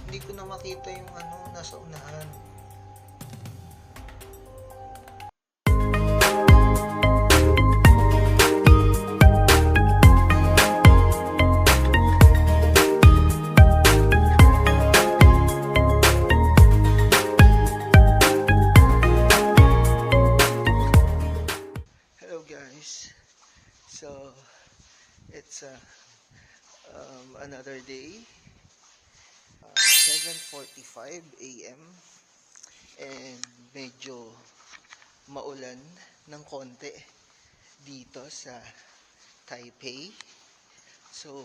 Hindi ko na makita yung nasa unahan. Hello guys. So, it's another day. 7:45 AM and medyo maulan ng konti dito sa Taipei. So,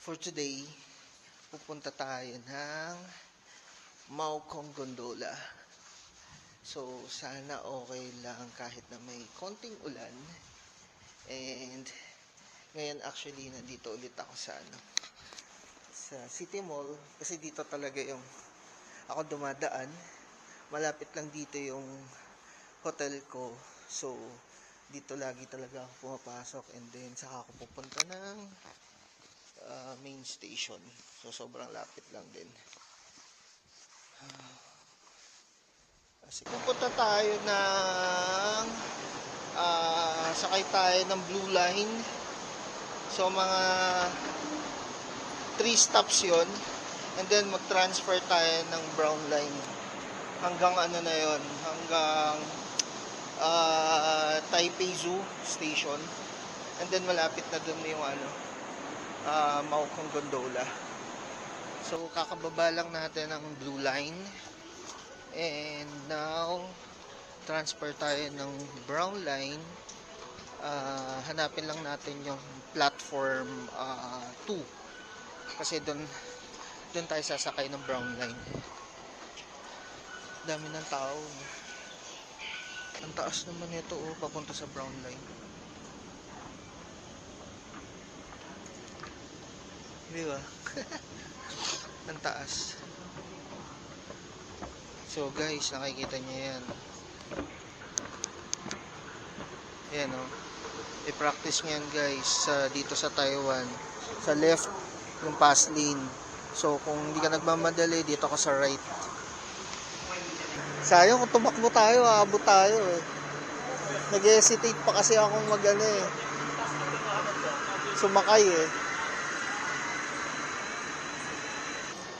for today, pupunta tayo ng Maokong Gondola. So, sana okay lang kahit na may konting ulan. And ngayon actually nandito ulit ako sa City Mall kasi dito talaga yung ako dumadaan. Malapit lang dito yung hotel ko. So, dito lagi talaga ako pumapasok and then saka ako pupunta ng main station. So, sobrang lapit lang din. Kasi pupunta tayo ng sakay tayo ng Blue Line. So, mga 3 stops yon and then mag-transfer tayo ng Brown Line hanggang na yon, hanggang Taipei Zoo Station, and then malapit na dun yung Maokong Gondola. So kakababa lang natin ng Blue Line and now transfer tayo ng Brown Line. Hanapin lang natin yung platform 2 kasi doon tayo sasakay ng Brown Line. Dami ng tao. Ang taas naman ito papunta sa Brown Line. Di ba? Ang taas. So guys, nakikita niyo yan. Yan i-practice nyo yan guys dito sa Taiwan. Sa left yung pass lane. So kung hindi ka nagmamadali, dito ka sa right. Sayang kung tumakbo tayo, aabot tayo Nag-hesitate pa kasi akong sumakay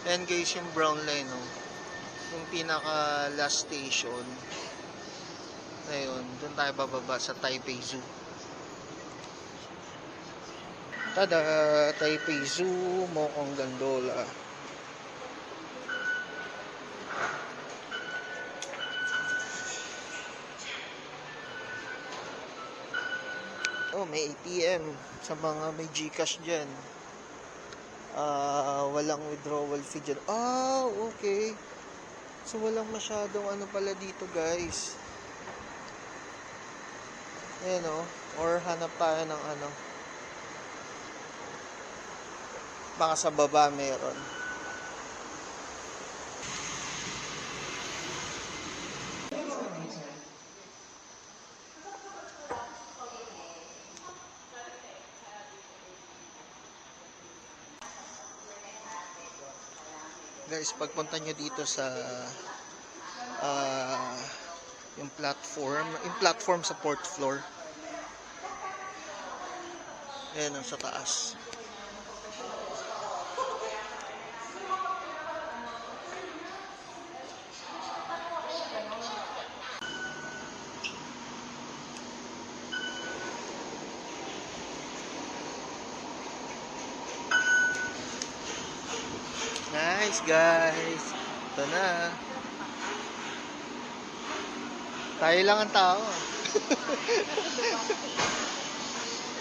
Yan guys yung Brown Line yung pinaka last station. Ayun, doon tayo bababa sa Taipei Zoo. Tada! Taipei Zoo, Maokong Gondola. May ATM sa mga may GCash dyan. Walang withdrawal fee dyan. Okay. So walang masyadong pala dito guys. Ayan or hanap tayo ng baka sa baba meron. Guys, pagpunta nyo dito sa yung platform sa 4th floor. Ayan sa taas. Nice guys. Ito na. Tayo lang ang tao.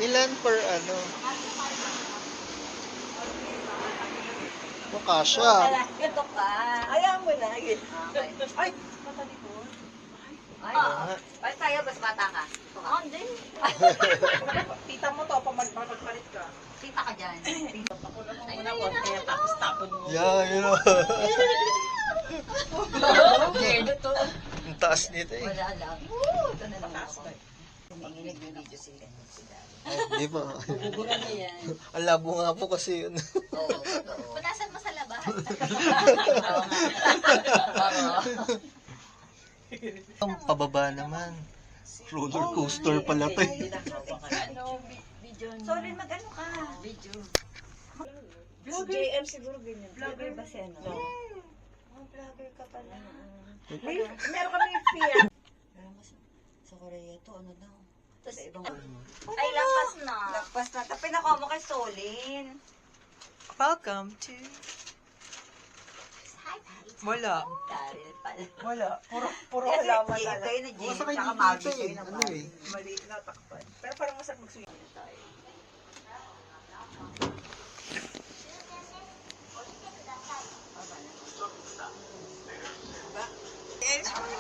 Ilan per Mukha siya. Ito ka. Ayaw mo na. Ay, matalikod. Ay, tayo, mas bata ka. Hindi. Tita mo to, pag magpalit ka. Tita ka dyan. Ako lang muna, kaya tapos tapon mo. Yeah. Ito. Ang taas nito Wala lang. Ito na lang ako. Manginig yung video si Daddy. Ay, di ba? Magugulan niya yan. Ang labo nga po kasi yun. Oo, totoo. Punasan mo sa labas. Oo nga. Oo. Ang pababa naman. Roller coaster pala to eh. Ano, video niya. Sorry, mag-ano ka? Video. Si JM siguro ganyan. Vlogger ba si ano? Oh, vlogger ka pala. Meron kami fear. Sa Korea to, ano daw? Sa ibang... Ay, lampas na. Lagpas na. Tapos pinako mo kay Solin. Welcome to... Hi, Patty. Wala. Dahil pala. Wala. Puro Kasi halaman ito na. yun na Jane. Basta kayo Tsaka dito Maggie eh. kayo na Ano Maggie. eh. Maliit na takpan. Pero parang masarap mag-swing.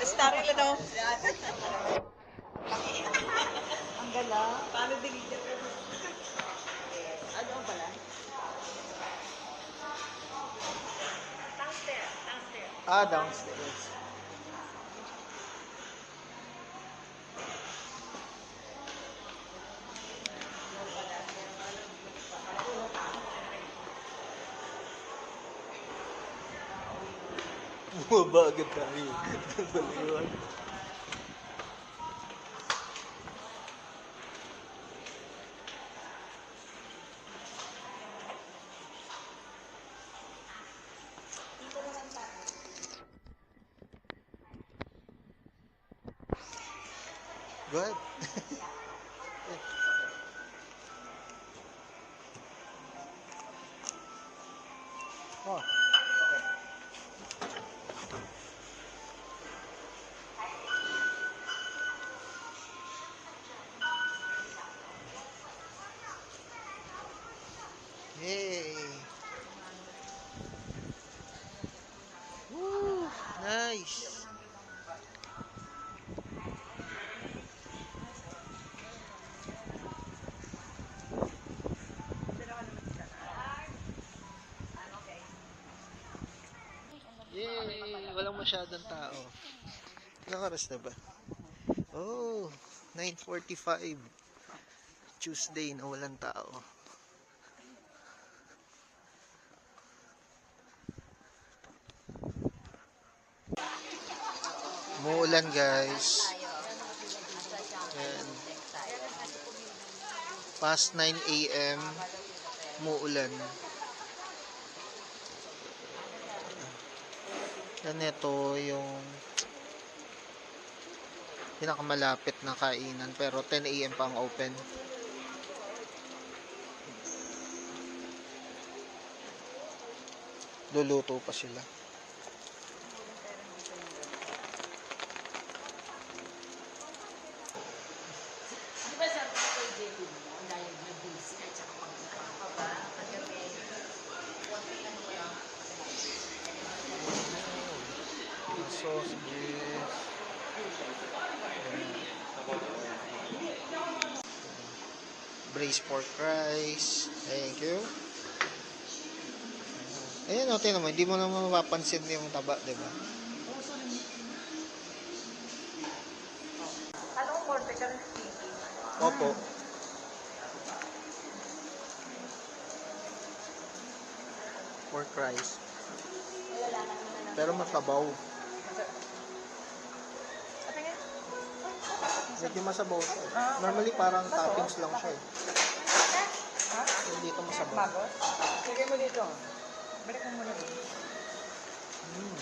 Starry na daw. Ang gala. Paano diligan? Ano pala? Ah, downstairs. Bumaba agad tayo. Baliwan. Go ahead. Oh. Yay! Woo! Nice! Yay! Walang masyadong tao. Ilang oras na ba? Oh, 9:45. Tuesday na walang tao. Umuulan guys. Ayan. Past 9 a.m. umuulan. Yan, ito yung pinakamalapit na kainan pero 10 a.m. pa ang open. Luluto pa sila. Sausages. Braised pork rice. Thank you. Ayan, okay naman. Hindi mo naman mapapansin yung taba, di ba? Anong korte ka ng sticky? Opo. Pork rice. Pero masabaw. Medyo masabaw siya. Normally parang toppings lang siya eh. Hindi ito masabaw. Magos? Lagay mo dito. Balik mo muna dito. Mm.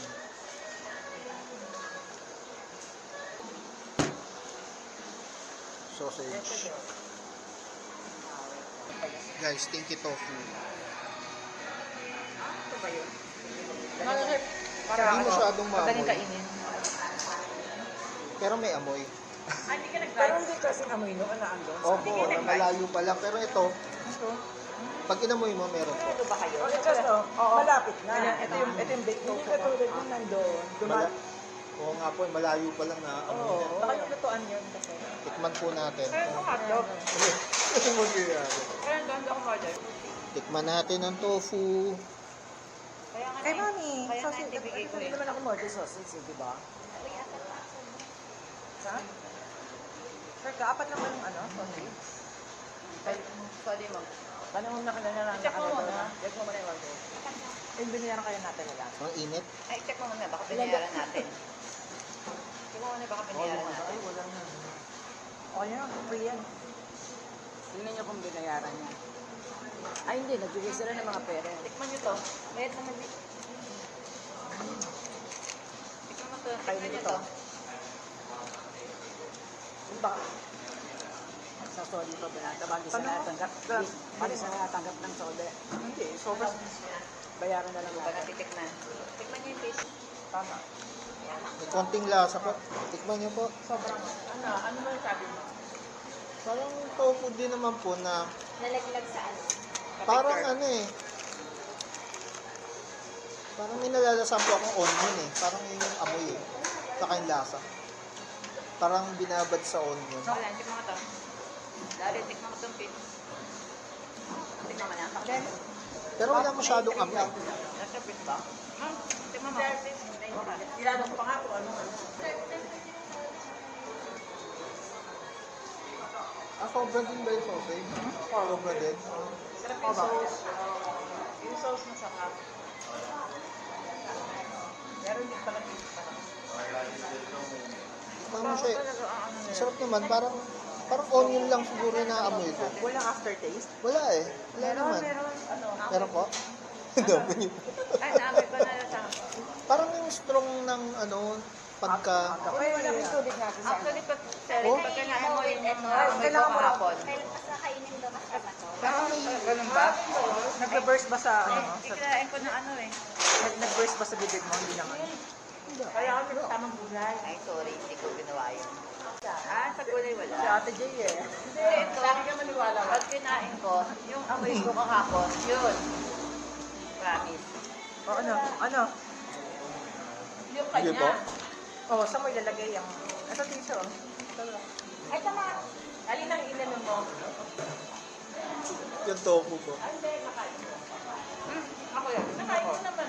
Sausage. Guys, stinky tofu. Ito ba yun? Hindi masyadong Madaling maamoy. kainin. Pero may amoy. Pero hindi kasi amoy no, naandun. Opo, malayo pa lang. Pero ito, Ito? pag inamoy mo, meron po. Ito ba kayo? Malapit na. Ito yung baked tofu. Hindi katulad yung nandun. Oo nga po, malayo pa lang na amoy Oo. niya. Baka yung lutuan yun kasi. Tikman po natin. Kaya yung hotdog. Ano magyayari? Kaya yung ganda ko order. Tikman natin ang tofu. Kaya nga Eh, mami, Kaya nga sausage. ibigay ko Hindi eh. naman ako order sausage, di ba? Sa? Sir, apat lang ba yung sausage? Sorry mo. Paano mo nakalala Check mo muna. Check mo muna yung order. Yung binayaran kayo natin nila. Ang init. Ay, check mo muna. Baka binayaran natin. Check mo muna. Baka binayaran natin. Ay, wala na. Okay na, free yan. Tingnan niyo kung binayaran niya. Ay, hindi. Nagbigay sila ng mga pera. Tikman nyo to. Mayroon naman dito. Tikman mo to. Tikman nyo to. Baka, sa soli pa ba natin? Bagi sa natanggap. Bagi sa natanggap ng soli. Hindi. Sobrang bayaran na lang Baka natin. natitikman. Tikman nyo yung fish. Tama. May konting lasa po. Tikman niyo po. Sobrang, ano ba yung sabi mo? Parang tofu din naman po na Nalaglag sa ano. parang ano eh. Parang may nalalasan po akong onion eh. Parang yun yung amoy eh. Saka yung lasa. Parang binabad sa onion. Wala, tikman mo to. Dari, tikman mo tong fish. Tikman mo na. Pero wala masyadong amoy. Nasa fish ba? Tikman mo. Ilanong pa nga kung ano. Sobra din ba yung sausage? Sobra din. Sarap yung sauce. Yung sauce masarap. Meron din pala fish pa lang. Tikman mo siya eh. Masarap naman. Parang onion lang siguro na amoy ko. Walang aftertaste? Wala eh. Wala naman. Meron po? Dami niyo. Ay, naamoy ko na sa Parang yung strong ng pagka... Ay, wala may tubig natin sa Actually, pag Sally, Oh? pag kinain mo yung Ito. amoy ko kahapon. Kailan pa sa kainin daw kasama to? Ganun ba? Nag-burst ba sa Ikirain ko na ano eh. Nag-burst ba sa bibig mo? Hindi naman. Kaya kami sa tamang gulay. Ay, sorry, hindi ko ginawa yun. Sa gulay wala. Si Ate Jay eh. Hindi, ito. Pag kinain ko, yung amoy ko kahapon, yun. Promise. O ano? Yung Sige po. O, saan mo ilalagay yung... Ito tiso. Ay, tama. Alin ang inanom mo? Yung tofu po. Ako yan. Nakain ko naman.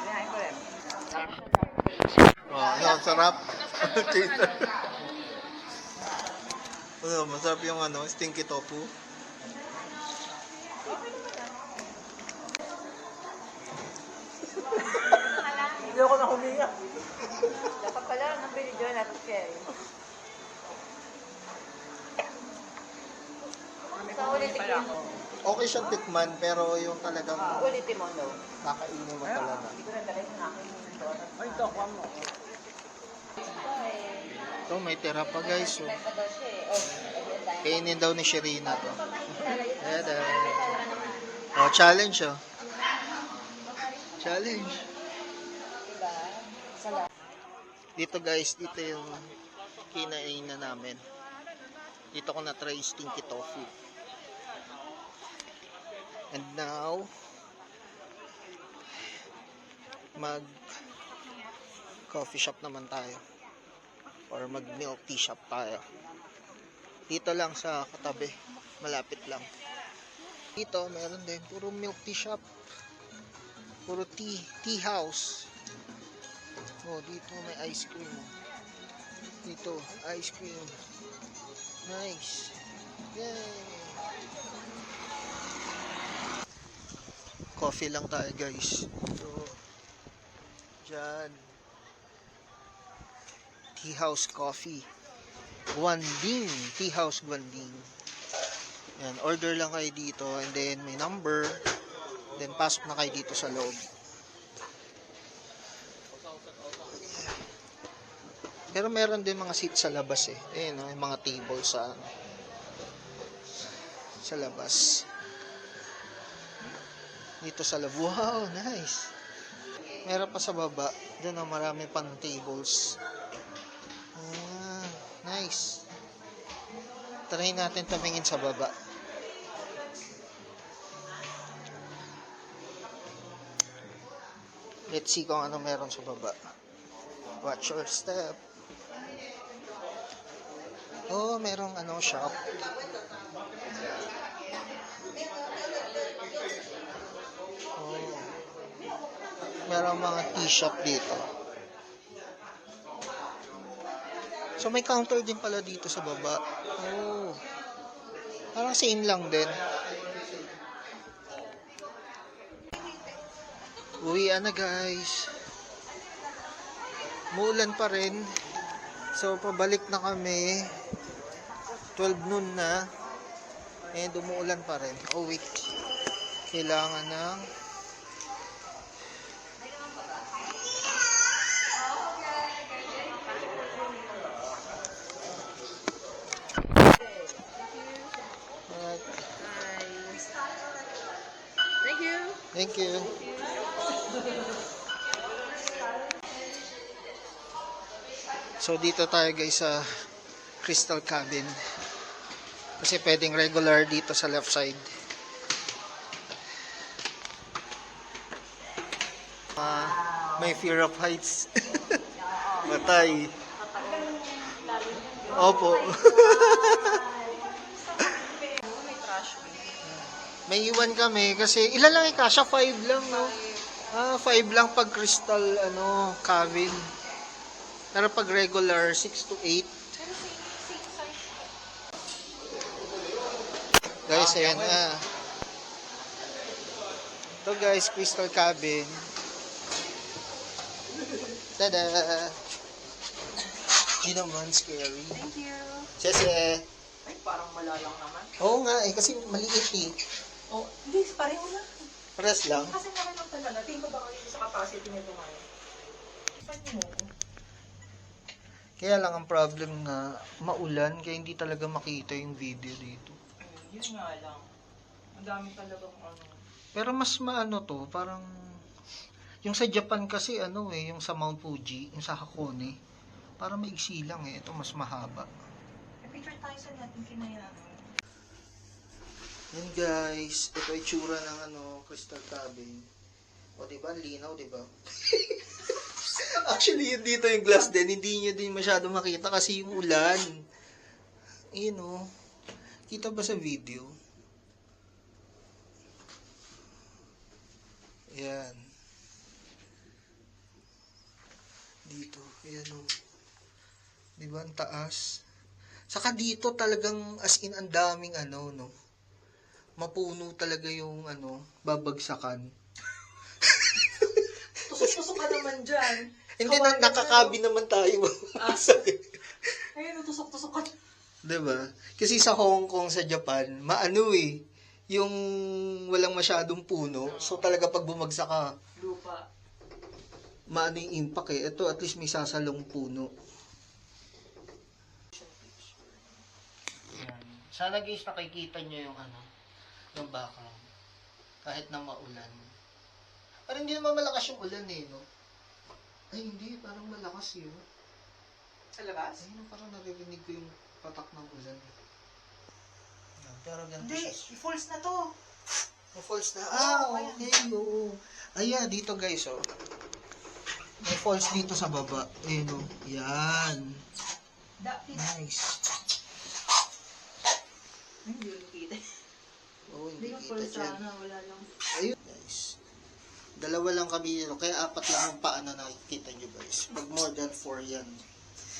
Kinain ko rin. Ang sarap. Masarap yung stinky tofu. Hindi ako na huminga. Dapat pala, nang binidyo natin Sherry. Sa ulitin mo. Okay siyang tikman, pero yung talagang Ulitin mo, no? kakainin mo talaga. Hindi ko na dala yung akin. Ay, dokwa mo. Ito, may tira pa guys. So, Pa daw siya eh. Oh, kainin daw ni Sherina to. Tada. Oh, challenge oh. Challenge. Dito guys, dito yung kinainan namin. Dito ko na-try stinky tofu. And now, mag coffee shop naman tayo. Or mag milk tea shop tayo. Dito lang sa katabi. Malapit lang. Dito, meron din. Puro milk tea shop. Puro tea house. Oh, dito may ice cream. Dito, ice cream. Nice. Yay! Coffee lang tayo guys. So, dyan. Tea House Coffee. Guanding. Tea House Guanding. Yan, order lang kayo dito and then may number. Then pasok na kayo dito sa loob. Pero meron din mga seats sa labas eh. Ayun, yung mga table sa labas. Dito sa loob. Wow, nice. Meron pa sa baba. Doon marami pang tables. Ah, nice. Try natin tumingin sa baba. Let's see kung ano meron sa baba. Watch your step. Oh, merong shop. Oh. Merong mga tea shop dito. So may counter din pala dito sa baba. Oh. Parang same lang din. Uwian na guys. Muulan pa rin. So pabalik na kami. 12 noon na. And umuulan pa rin. Oh wait. Kailangan ng Thank you. Thank you. So dito tayo guys sa Crystal Cabin. Kasi pwedeng regular dito sa left side. May fear of heights. Matay. Opo. May iwan kami kasi ilan lang ikasya? 5 lang, no? 5 lang pag crystal, cabin. Pero pag regular, 6 to 8. Guys, ayan na. Ito guys, crystal cabin. Tada! Di naman scary. Thank you. Sese! Ay, parang malalang naman. Oo nga kasi maliit eh. Oh, hindi, pareho lang. Pares lang. Kasi naman ang talaga, tingin ko baka yun sa capacity nito ngayon. Saan mo? Kaya lang ang problem na maulan, kaya hindi talaga makita yung video dito. Yun nga lang. Ang dami talagang ano. Pero mas maano to, parang yung sa Japan kasi yung sa Mount Fuji, yung sa Hakone, parang maiksi lang eh. Ito mas mahaba. Picture tayo sa natin kinaya. Yan guys, ito ay tsura ng crystal cabin. O diba, ang linaw, diba? Actually, yun dito yung glass din, hindi nyo din masyado makita kasi yung ulan. Ayun kita ba sa video? Yan. Dito, ayan diba, ang taas. Saka dito talagang as in ang daming mapuno talaga yung babagsakan. Tusok-tusok ka naman dyan. Hindi nakakabi naman tayo. Ayun, tusok-tusok ka. Diba? Kasi sa Hong Kong, sa Japan, yung walang masyadong puno. So talaga pag bumagsak ka, Lupa. maano yung impact eh. Ito at least may sasalong puno. Yan. Sana guys nakikita nyo yung yung background. Kahit na maulan. Parang hindi naman malakas yung ulan eh, no? Ay hindi, parang malakas yun. Sa labas? Ayun, parang naririnig ko yung patak ng ulan. Yan, pero ganito Hindi, siya. i-false na to. Falls na. ayan. Okay. Oo. Ayan, dito guys, May falls dito sa baba. Ayun, Yan. Nice. Hindi ko nakita. Oo, hindi Hindi ko kita false dyan. sana, wala lang. Ayun, guys. Dalawa lang kami dito, kaya 4 lang yung paa na nakikita nyo, guys. Pag more than 4 yan,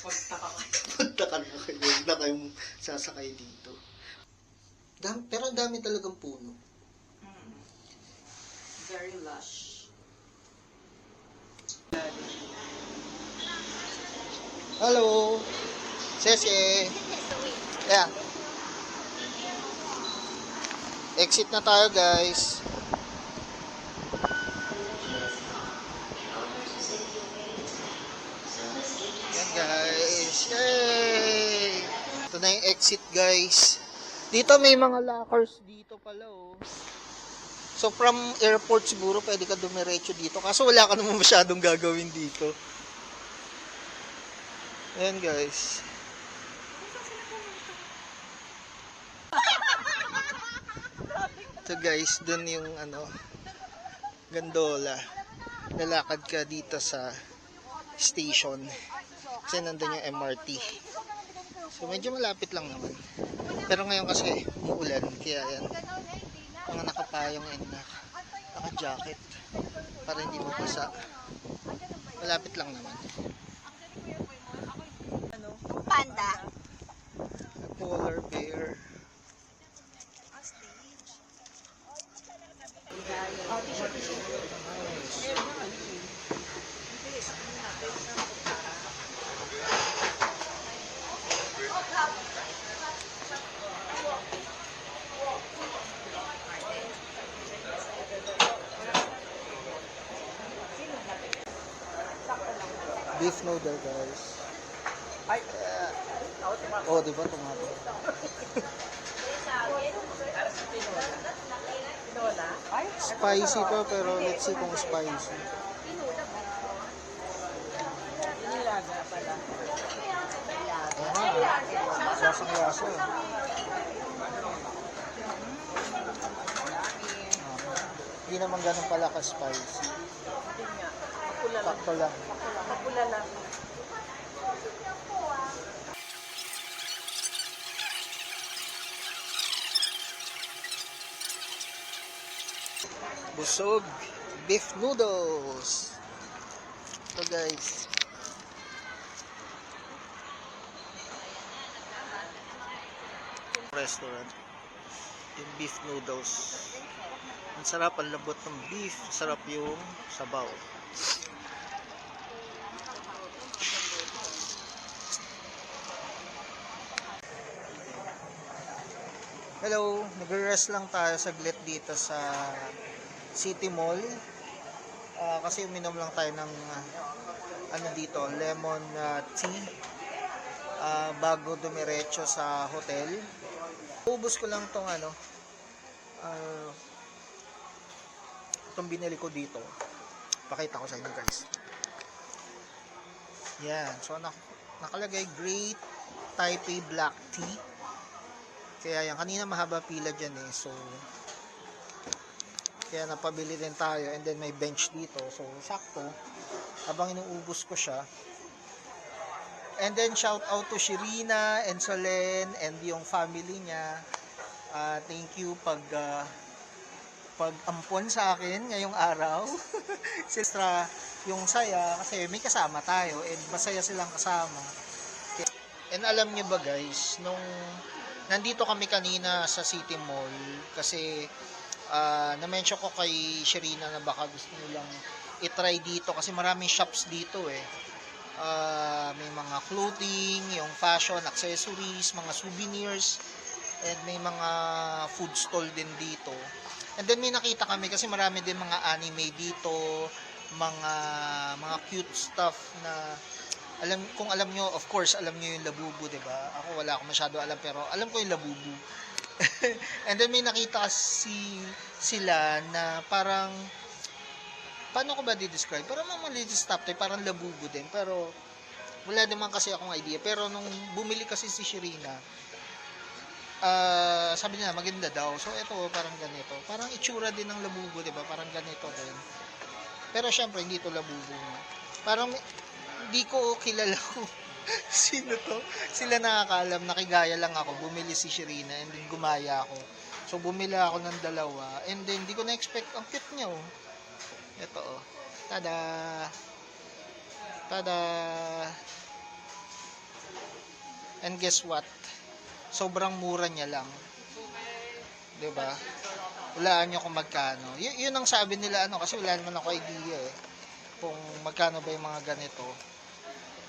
Pagtaka ka. punta na kayo. Huwag na kayong sasakay dito. Pero ang dami talagang puno. Very lush. Hello! Sese! Yeah. Exit na tayo, guys. Yan, guys. Yay! Ito na yung exit, guys. Dito may mga lockers dito pala, So, from airport siguro, pwede ka dumiretso dito. Kaso wala ka naman masyadong gagawin dito. Ayan, guys. Ito guys, dun yung gondola. Lalakad ka dito sa station. Kasi nandun yung MRT. So medyo malapit lang naman. Pero ngayon kasi umuulan, kaya yan. Mga nakapayong and naka-jacket para hindi mabasa. Malapit lang naman. panda. A polar bear. Beef noodle, guys. Ay, Oh, di ba tomato? tinola. Ay, Spicy to, pero let's see kung spicy. nilaga pala. Lasang-lasa. Hindi naman ganun pala ka-spicy. Yun nga. Mapula lang. Sakto lang. Mapula lang. Busog. Beef noodles. Ito, guys. Restaurant. Yung beef noodles. Ang sarap, ang lambot ng beef. Sarap yung sabaw. Hello, nagre-rest lang tayo saglit dito sa City Mall. Kasi uminom lang tayo ng ano dito, lemon tea bago dumiretso sa hotel. Ubus ko lang tong ano, itong binili ko dito. Pakita ko sa inyo, guys. Yan, so nakalagay Great Taipei Black Tea. Kaya yan, kanina mahaba pila dyan eh. So, kaya napabili din tayo. And then may bench dito. So, sakto. Habang inuubos ko siya. And then, shout out to Shirina and Solen and yung family niya. Thank you pag-ampon sa akin ngayong araw. Sistra yung saya kasi may kasama tayo and masaya silang kasama. And alam niyo ba, guys, nung nandito kami kanina sa City Mall kasi na-mention ko kay Sherina na baka gusto nilang i-try dito kasi maraming shops dito eh. May mga clothing, yung fashion, accessories, mga souvenirs, and may mga food stall din dito. And then may nakita kami kasi marami din mga anime dito, mga cute stuff na kung alam nyo, of course, alam nyo yung Labubu, di ba? Ako wala akong masyado alam, pero alam ko yung Labubu. And then may nakita sila na parang, paano ko ba di-describe? Parang mga maliit stop tayo, parang Labubu din, pero wala naman kasi akong idea. Pero nung bumili kasi si Shirina, sabi niya, maganda daw. So, ito, parang ganito. Parang itsura din ng Labubu, di ba? Parang ganito din. Pero syempre, hindi to Labubu. Parang hindi ko kilala kung sino to. Sila nakakaalam, nakigaya lang ako. Bumili si Shirina and then gumaya ako. So, bumili ako ng dalawa. And then, hindi ko na-expect. Ang cute niya, oh. Ito, oh. Tada! Tada! And guess what? Sobrang mura niya lang. 'Di ba? Walaan niyo kung magkano. Yun ang sabi nila ano kasi wala naman ako idea eh kung magkano ba yung mga ganito.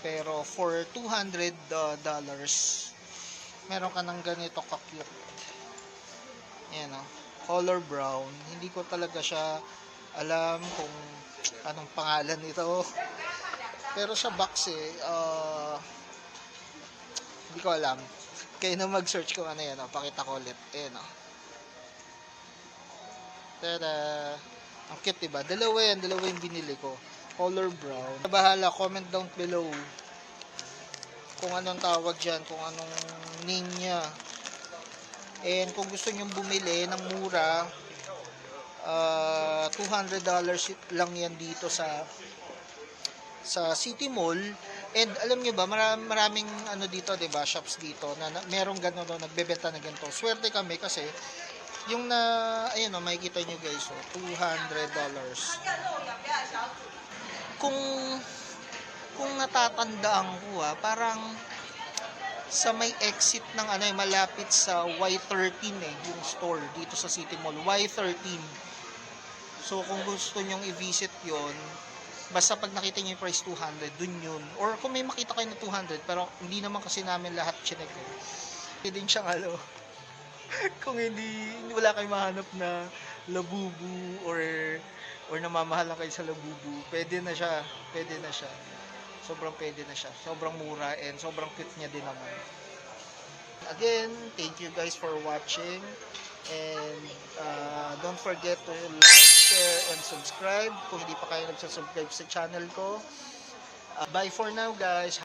Pero for $200 meron ka ng ganito ka-cute. Ayan o. Color brown. Hindi ko talaga siya alam kung anong pangalan nito. Pero sa box eh, hindi ko alam. Kayo na mag-search kung ano yan. Pakita ko ulit. Ayan o. Tada! Ang cute diba? Dalawa yung binili ko. Color brown. Bahala, comment down below kung anong tawag dyan, kung anong name niya. And kung gusto nyong bumili ng mura, $200 lang yan dito sa City Mall. And alam nyo ba, maraming ano dito, 'di ba, shops dito na merong gano'n, nagbebenta na ganito. Swerte kami kasi yung ayun makikita nyo guys, $200. Kung natatandaan ko parang sa may exit ng ano, malapit sa Y13 yung store dito sa City Mall, Y13. So kung gusto nyong i-visit yon, basta pag nakita nyo yung price 200, dun yun. Or kung may makita kayo na 200, pero hindi naman kasi namin lahat chinek. Hindi din siyang ano, kung hindi wala kayong mahanap na labubu or namamahal lang kayo sa labubu, pwede na siya. Sobrang pwede na siya. Sobrang mura and sobrang cute niya din naman. Again, thank you guys for watching. And don't forget to like, share, and subscribe kung hindi pa kayo nagsasubscribe sa channel ko. Bye for now guys.